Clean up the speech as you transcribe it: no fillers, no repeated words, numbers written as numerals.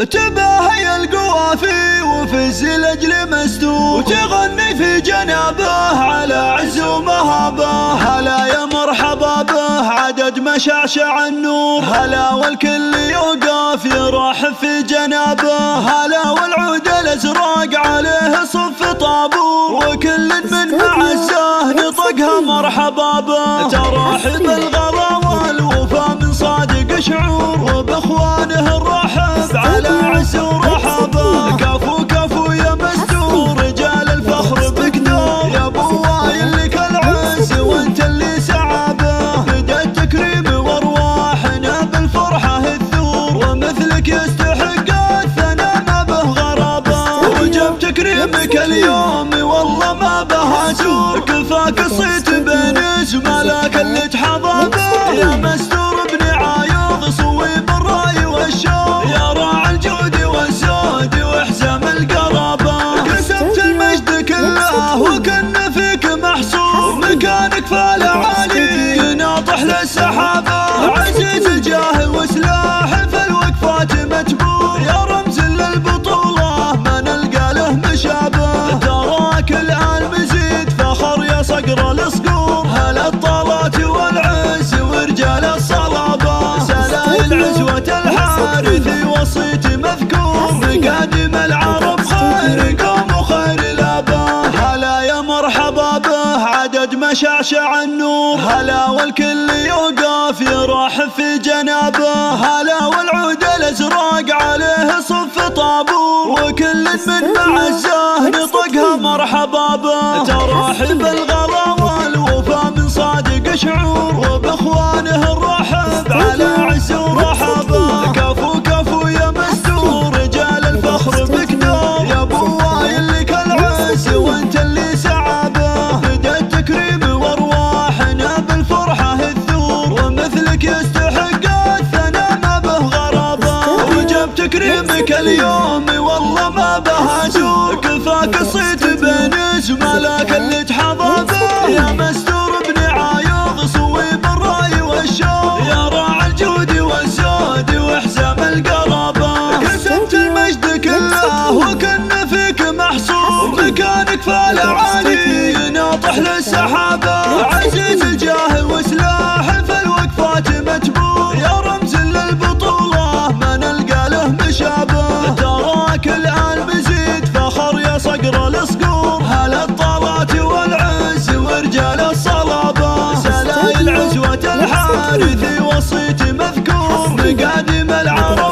تباهي القوافي وفز الأجل مستور، وتغني في جنابه على عز ومهابه. هلا يا مرحبا به عدد مشعشع النور، هلا والكل يوقف يرحب في جنابه. هلا والعود الأزرق عليه صف طابور، وكل من معزه نطقها مرحبا به. تراحب الغلا والوفا من صادق شعور، وباخوانه الرحب على عز ورحابه. كفو كفو يا مستور رجال الفخر بقدور، يا ابو وايل لك العز وانت اللي سعابه. بدا التكريم وارواحنا بالفرحه الثور، ومثلك يستحق الثناء ما به غرابه. وجب تكريمك اليوم والله ما به زور، كفاك صيت بين زملاك اللي تحظى به. يا مستور ابن عايض صويب الراي والشوق، يا راعي الجود والزود وحزام القرابه. كسبت المجد كله وكن فيك محصور، مكانك فالعالي يناطح للسحابه. عزيز الجاه وسلاح في الوقفات متبور، يا رمز للبطوله ما نلقى له مشابه. تراك الان مزيد فخر يا صقر الصقور، هلا الطالات والعز ورجال الصلابه. سلايل عزوة الحارث وصيت مذكور، مقادم العرب خير قوم وخير الاباء. هلا يا مرحبا به عدد مشعشع النور، هلا والكل يوقف يرحب في جنابه. هلا والعود الازرق عليه صف طابور، وكل من معزه نطقها مرحبا به. تراحب الغلا والوفا من صادق شعور، وباخوانه الرحب على عز ورحابه. كفو كفو يا مستور رجال الفخر بقدور، يا ابو وايل لك العز وانت اللي سعابه. بدا التكريم وارواحنا بالفرحه الثور، ومثلك يستحق الثناء ما به غرابه. وجب تكريمك اليوم والله ما به زور، كفاك صيت بين زملاك اللي تحظى به. يا مستور ابن عايض صويب الراي والشوق، يا راعي الجود والزود وحزام القرابه. كسبت المجد كله وكن فيك محصور، مكانك فالعالي يناطح للسحابه. عزيز الجاه وسلاح في الوقفات متبور، يا رمز للبطوله ما نلقى له مشابه. تراك الان مزيد فخر يا صقر الصقور، هلا الطالات والعز ورجال الصلابه. سلايل عزوة الحارث وصيت مذكور، مقادم العرب